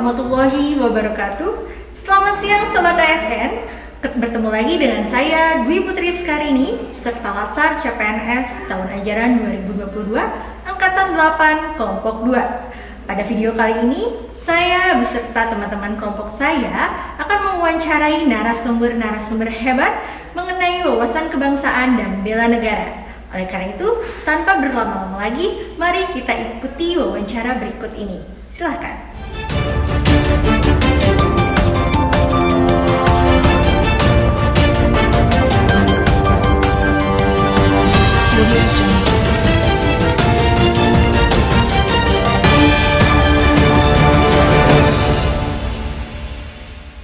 warahmatullahi wabarakatuh. Selamat siang Sobat ASN. Bertemu lagi dengan saya Dwi Putri Skarini, peserta Latsar CPNS tahun ajaran 2022 Angkatan 8 Kelompok 2. Pada video kali ini, saya beserta teman-teman kelompok saya akan mewawancarai narasumber-narasumber hebat mengenai wawasan kebangsaan dan bela negara. Oleh karena itu, tanpa berlama-lama lagi, mari kita ikuti wawancara berikut ini. Silahkan.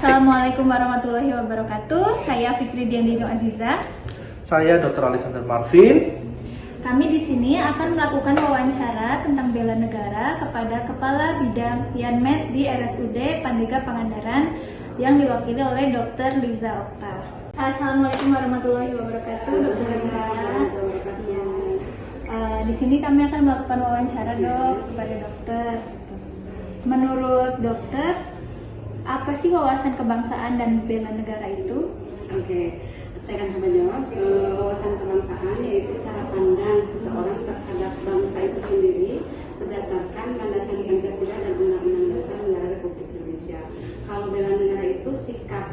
Assalamualaikum warahmatullahi wabarakatuh. Saya Fitri Diandino Aziza. Saya Dr. Alexander Marvin. Kami di sini akan melakukan wawancara tentang bela negara kepada Kepala Bidang Yanmed di RSUD Pandega Pangandaran yang diwakili oleh Dr. Liza Okta. Assalamualaikum warahmatullahi wabarakatuh, Dr. Liza. Di sini kami akan melakukan wawancara kepada dokter. Menurut dokter, apa sih wawasan kebangsaan dan bela negara itu? Oke. Saya akan coba jawab. Wawasan kebangsaan yaitu cara pandang seseorang terhadap bangsa itu sendiri berdasarkan landasan Pancasila dan Undang-Undang Dasar Negara Republik Indonesia. Kalau bela negara itu sikap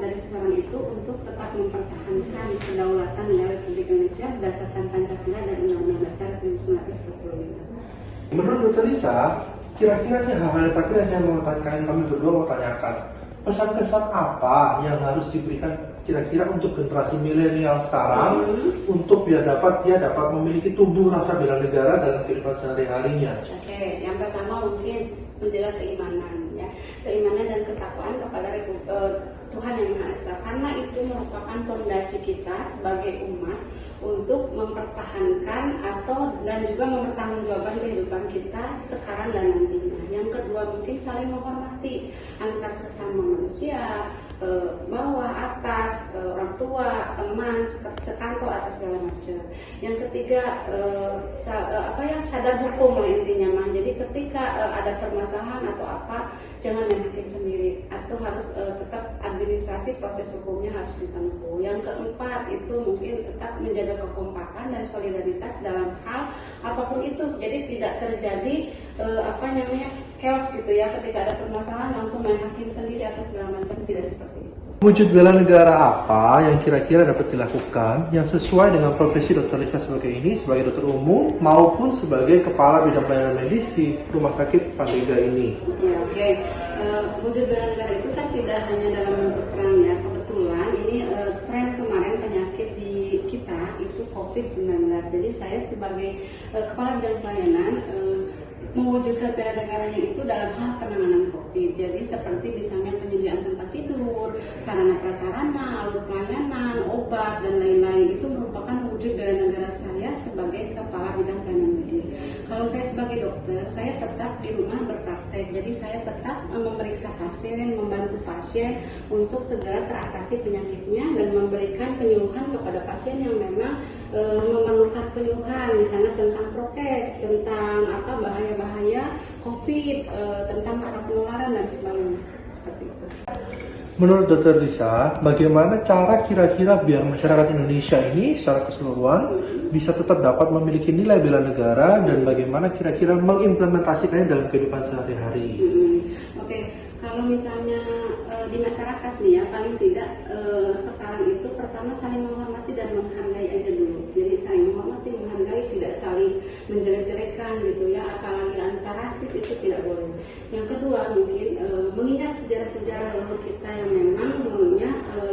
dari seseorang itu untuk tetap mempertahankan kedaulatan negara Republik Indonesia berdasarkan Pancasila dan Undang-Undang Dasar 1945. Menurut Dr. Lisa, kira-kira hal-hal terakhir yang saya mau tanyakan, kami berdua mau tanyakan, pesan-kesan apa yang harus diberikan kira-kira untuk generasi milenial sekarang untuk dia dapat memiliki tumbuh rasa bela negara dalam kehidupan sehari-harinya? Oke, yang pertama mungkin menjaga keimanan, ya, keimanan dan ketakwaan kepada Tuhan Yang Maha Esa, karena itu merupakan fondasi kita sebagai umat untuk mempertahankan dan juga mempertanggungjawabkan kehidupan kita sekarang dan nantinya. Yang kedua mungkin saling menghormati antar sesama manusia, bawah, atas, orang tua, teman, sekantor atau segala macam. Yang ketiga sadar hukum lah intinya mah. Jadi ketika ada permasalahan atau apa, jangan main hakim sendiri atau harus tetap administrasi proses hukumnya harus ditempuh. Yang keempat itu mungkin tetap menjaga kekompakan dan solidaritas dalam hal apapun itu. Jadi tidak terjadi chaos gitu ya, ketika ada permasalahan langsung main hakim sendiri atau segala macam, tidak seperti itu. Wujud bela negara apa yang kira-kira dapat dilakukan yang sesuai dengan profesi Dr. Lisa sebagai dokter umum maupun sebagai kepala bidang pelayanan medis di Rumah Sakit Pandega ini? Ya, oke. Wujud bela negara itu kan tidak hanya dalam bentuk perang ya. Kebetulan ini tren kemarin penyakit di kita itu COVID-19. Jadi saya sebagai kepala bidang pelayanan mewujudkan bela negaranya itu dalam hal penanganan COVID. Jadi seperti misalnya penyediaan tempat tidur, sarana prasarana, alur pelayanan, obat dan lain-lain, itu merupakan wujud bela negara saya sebagai kepala bidang pelayanan medis. Kalau saya sebagai dokter, saya tetap di rumah berpraktek. Jadi saya tetap memeriksa pasien, membantu pasien untuk segera teratasi penyakitnya dan memberikan penyuluhan kepada pasien yang memang memerlukan penyuluhan, misalnya tentang prokes, tentang bahaya COVID, tentang cara penularan dan sebagainya, seperti itu. Menurut Dr. Lisa, bagaimana cara kira-kira biar masyarakat Indonesia ini secara keseluruhan bisa tetap dapat memiliki nilai bela negara dan bagaimana kira-kira mengimplementasikannya dalam kehidupan sehari-hari? Oke, kalau misalnya di masyarakat nih ya, paling tidak sekarang itu pertama saling menghormati dan menghargai aja dulu. Jadi saling menghormati, menghargai, tidak saling menjelek-jelekan gitu ya, apalagi antar rasis itu tidak boleh. Yang kedua mungkin mengingat sejarah-sejarah leluhur kita yang memang dulunya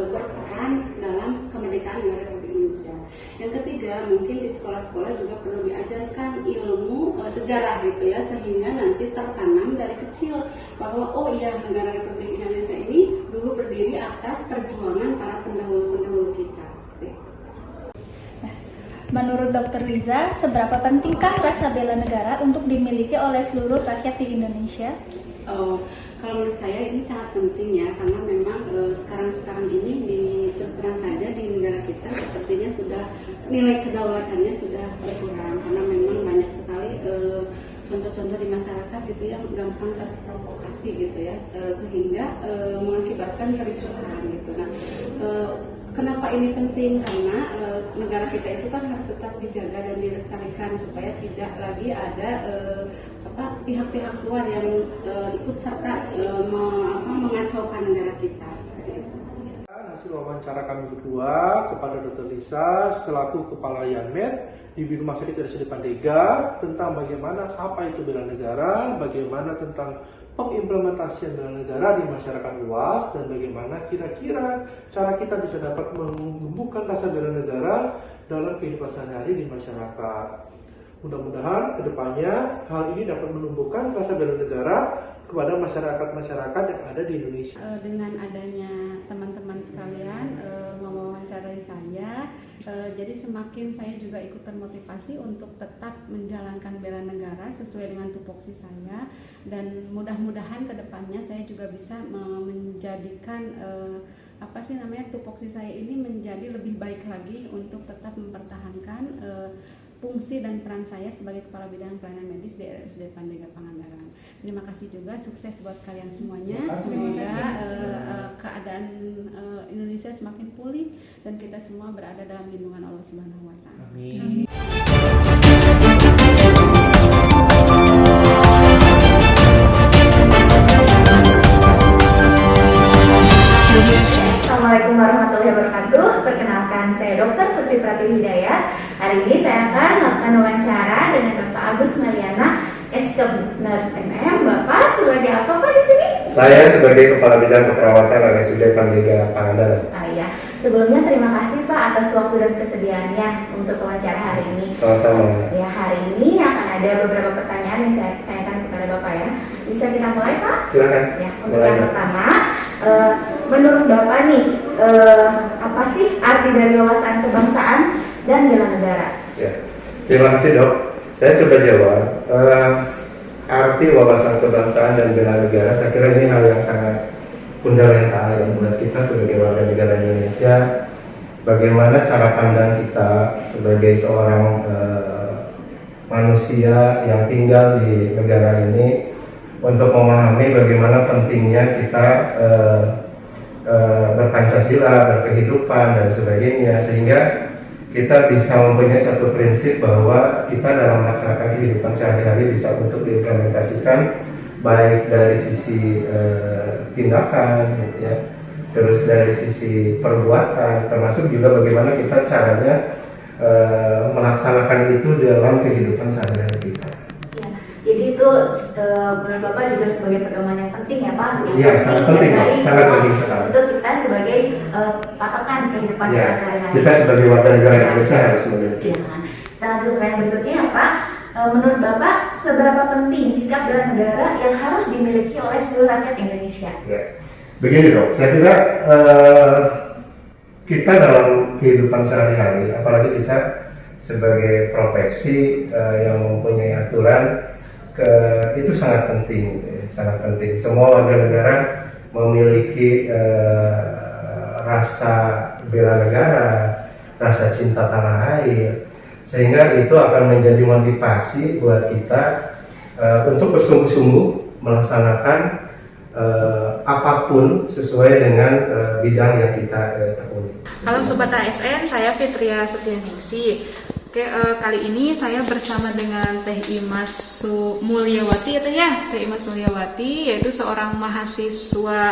berperan dalam kemerdekaan negara Republik Indonesia. Yang ketiga mungkin di sekolah-sekolah juga perlu diajarkan ilmu sejarah gitu ya, sehingga nanti tertanam dari kecil bahwa oh iya, negara Republik Indonesia ini dulu berdiri atas perjuangan para pendahulu-pendahulu kita. Menurut Dr. Liza, seberapa pentingkah rasa bela negara untuk dimiliki oleh seluruh rakyat di Indonesia? Kalau menurut saya ini sangat penting ya, karena memang sekarang ini terus terang saja di negara kita sepertinya sudah nilai kedaulatannya sudah berkurang, karena memang banyak sekali contoh-contoh di masyarakat gitu yang gampang terprovokasi gitu ya, sehingga mengakibatkan kericuhan gitu. Nah, kenapa ini penting? Karena negara kita itu kan harus tetap dijaga dan dilestarikan supaya tidak lagi ada pihak-pihak luar yang ikut serta mengacaukan negara kita. Seperti itu. Hasil wawancara kami berdua kepada Dr. Lisa selaku Kepala Yanmed di Rumah Sakit RSUD Pandega tentang bagaimana apa itu bela negara, bagaimana tentang pengimplementasian bela negara di masyarakat luas, dan bagaimana kira-kira cara kita bisa dapat menumbuhkan rasa bela negara dalam kehidupan sehari-hari di masyarakat. Mudah-mudahan kedepannya hal ini dapat menumbuhkan rasa bela negara kepada masyarakat-masyarakat yang ada di Indonesia. Dengan adanya teman-teman sekalian mewawancarai saya, jadi semakin saya juga ikut termotivasi untuk tetap menjalankan bela negara sesuai dengan tupoksi saya, dan mudah-mudahan kedepannya saya juga bisa menjadikan tupoksi saya ini menjadi lebih baik lagi untuk tetap mempertahankan fungsi dan peran saya sebagai Kepala Bidang Pelayanan Medis di RSUD Pandega Pangandaran. Terima kasih juga, sukses buat kalian semuanya. Semoga keadaan Indonesia semakin pulih dan kita semua berada dalam lindungan Allah Subhanahu wa Ta'ala. Amin. Assalamualaikum warahmatullahi wabarakatuh. Perkenalkan, saya Dr. Putri Pratiwi Hidayat. Hari ini saya akan melakukan wawancara dengan Bapak Agus Meliana, SK Nurse MM. Bapak sebagai apa Pak di sini? Saya sebagai Kepala Bidang Keperawatan RSUD Pandega Pangandaran. Ya. Sebelumnya terima kasih Pak atas waktu dan kesediaannya untuk wawancara hari ini. Sama-sama. Ya, hari ini akan ada beberapa pertanyaan yang saya tanyakan kepada Bapak ya. Bisa kita mulai Pak? Silakan. Ya, untuk yang pertama, menurut Bapak nih, apa sih arti dari wawasan kebangsaan dan bela negara? Ya. Terima kasih Dok. Saya coba jawab. Arti wawasan kebangsaan dan bela negara, saya kira ini hal yang sangat fundamental yang buat kita sebagai warga negara Indonesia. Bagaimana cara pandang kita sebagai seorang manusia yang tinggal di negara ini untuk memahami bagaimana pentingnya kita berpancasila, berkehidupan dan sebagainya, sehingga kita bisa mempunyai satu prinsip bahwa kita dalam melaksanakan kehidupan sehari-hari bisa untuk diimplementasikan baik dari sisi tindakan, ya, terus dari sisi perbuatan, termasuk juga bagaimana kita caranya melaksanakan itu dalam kehidupan sehari-hari kita. Ya, jadi itu menurut Bapak juga sebagai pedoman yang penting ya Pak? Iya, sangat penting, sangat penting sekali. Untuk kita sebagai patokan kehidupan Ya, kita sehari-hari. kita sebagai warga negara Indonesia harus memiliki. Iya kan. Kita lanjut ke yang berikutnya ya Pak. Menurut Bapak, seberapa penting sikap bela negara yang harus dimiliki oleh seluruh rakyat Indonesia? Ya. Begini Dok, saya kira kita dalam kehidupan sehari-hari, apalagi kita sebagai profesi yang mempunyai aturan, itu sangat penting, sangat penting. Semua warga negara memiliki rasa bela negara, rasa cinta tanah air, sehingga itu akan menjadi motivasi buat kita untuk bersungguh-sungguh melaksanakan apapun sesuai dengan bidang yang kita tekuni. Halo Sobat ASN, saya Fitria Setianingsih. Oke, kali ini saya bersama dengan Teh Imas Mulyawati ya Teh ya, Teh Imas Mulyawati, yaitu seorang mahasiswa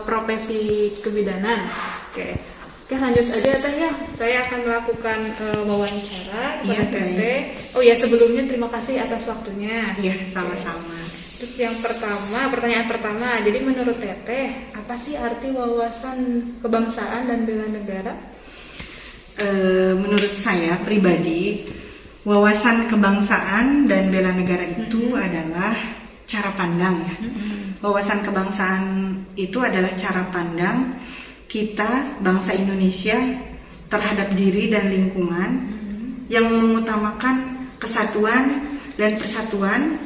profesi kebidanan. Oke, lanjut aja Teh ya. Saya akan melakukan wawancara kepada Teteh. Oh ya, sebelumnya terima kasih atas waktunya. Iya, sama-sama. Terus yang pertama, pertanyaan pertama, jadi menurut Teteh, apa sih arti wawasan kebangsaan dan bela negara? Menurut saya pribadi, wawasan kebangsaan dan bela negara itu adalah cara pandang ya. Wawasan kebangsaan itu adalah cara pandang kita, bangsa Indonesia, terhadap diri dan lingkungan yang mengutamakan kesatuan dan persatuan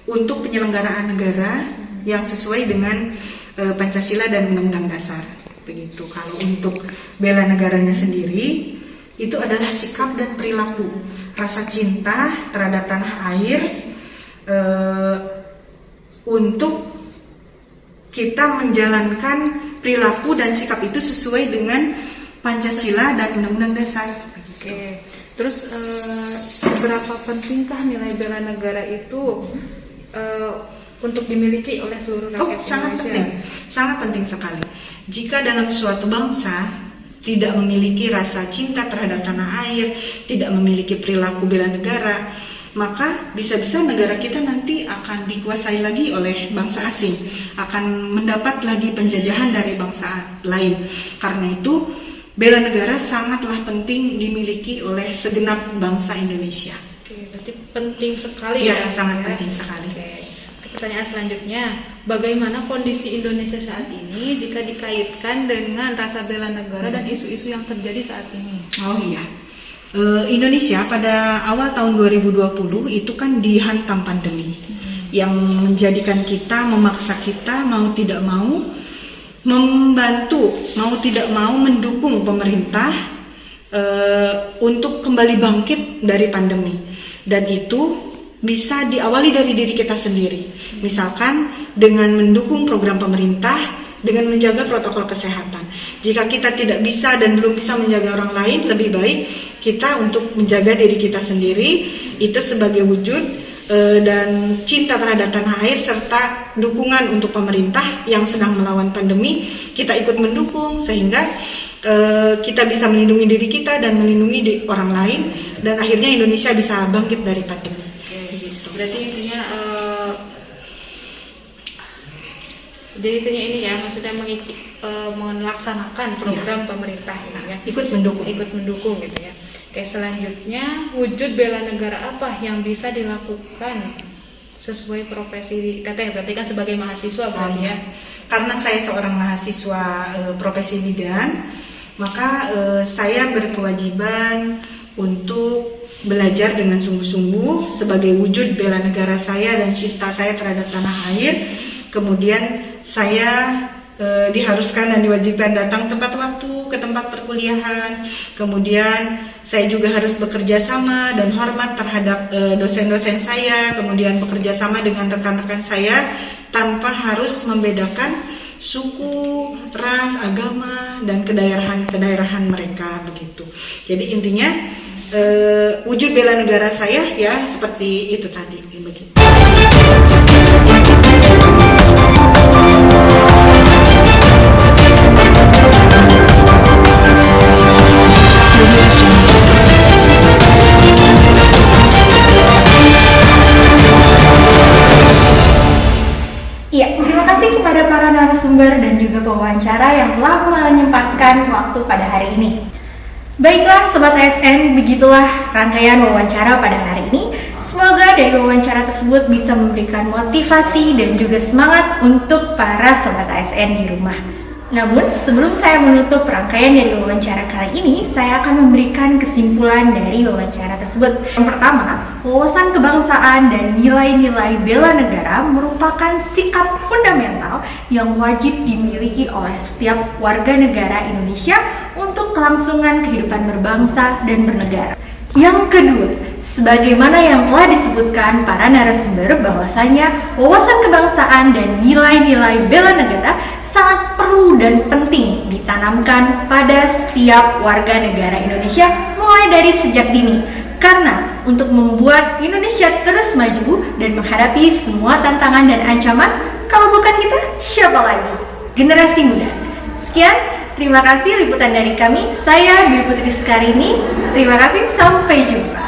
untuk penyelenggaraan negara yang sesuai dengan Pancasila dan Undang-Undang Dasar. Begitu. Kalau untuk bela negaranya sendiri, itu adalah sikap dan perilaku, rasa cinta terhadap tanah air, untuk kita menjalankan perilaku dan sikap itu sesuai dengan Pancasila dan Undang-Undang Dasar. Oke. Terus seberapa pentingkah nilai bela negara itu untuk dimiliki oleh seluruh rakyat Sangat Indonesia? penting, sangat penting sekali. Jika dalam suatu bangsa tidak memiliki rasa cinta terhadap tanah air, tidak memiliki perilaku bela negara, maka bisa-bisa negara kita nanti akan dikuasai lagi oleh bangsa asing, akan mendapat lagi penjajahan dari bangsa lain. Karena itu, bela negara sangatlah penting dimiliki oleh segenap bangsa Indonesia. Oke, berarti penting sekali Ya, sangat penting sekali. Oke. Pertanyaan selanjutnya, bagaimana kondisi Indonesia saat ini jika dikaitkan dengan rasa bela negara dan isu-isu yang terjadi saat ini? Oh iya. Indonesia pada awal tahun 2020 itu kan dihantam pandemi yang menjadikan kita, memaksa kita mau tidak mau membantu, mau tidak mau mendukung pemerintah untuk kembali bangkit dari pandemi. Dan itu bisa diawali dari diri kita sendiri. Misalkan dengan mendukung program pemerintah, dengan menjaga protokol kesehatan. Jika kita tidak bisa dan belum bisa menjaga orang lain, lebih baik kita untuk menjaga diri kita sendiri. Itu sebagai wujud dan cinta terhadap tanah air serta dukungan untuk pemerintah yang sedang melawan pandemi. Kita ikut mendukung sehingga kita bisa melindungi diri kita dan melindungi orang lain, dan akhirnya Indonesia bisa bangkit dari pandemi. Berarti intinya ini ya, maksudnya melaksanakan program pemerintah gitu ya. Ikut mendukung gitu ya. Oke, selanjutnya wujud bela negara apa yang bisa dilakukan sesuai profesi teteh? Berarti kan sebagai mahasiswa berarti ya. Karena saya seorang mahasiswa profesi bidan, maka saya berkewajiban untuk belajar dengan sungguh-sungguh sebagai wujud bela negara saya dan cinta saya terhadap tanah air. Kemudian saya diharuskan dan diwajibkan datang tepat waktu ke tempat perkuliahan. Kemudian saya juga harus bekerja sama dan hormat terhadap dosen-dosen saya. Kemudian bekerja sama dengan rekan-rekan saya tanpa harus membedakan suku, ras, agama, dan kedaerahan mereka begitu. Jadi intinya wujud bela negara saya ya seperti itu tadi begitu. Iya, terima kasih kepada para narasumber dan juga pewawancara yang telah menyempatkan waktu pada hari ini. Baiklah Sobat ASN, begitulah rangkaian wawancara pada hari ini. Semoga dari wawancara tersebut bisa memberikan motivasi dan juga semangat untuk para Sobat ASN di rumah. Namun, sebelum saya menutup rangkaian dari wawancara kali ini, saya akan memberikan kesimpulan dari wawancara tersebut. Yang pertama, wawasan kebangsaan dan nilai-nilai bela negara merupakan sikap fundamental yang wajib dimiliki oleh setiap warga negara Indonesia untuk kelangsungan kehidupan berbangsa dan bernegara. Yang kedua, sebagaimana yang telah disebutkan para narasumber bahwasanya wawasan kebangsaan dan nilai-nilai bela negara sangat perlu dan penting ditanamkan pada setiap warga negara Indonesia mulai dari sejak dini. Karena untuk membuat Indonesia terus maju dan menghadapi semua tantangan dan ancaman, kalau bukan kita, siapa lagi? Generasi muda. Sekian, terima kasih liputan dari kami. Saya Dwi Putri Skarini. Terima kasih, sampai jumpa.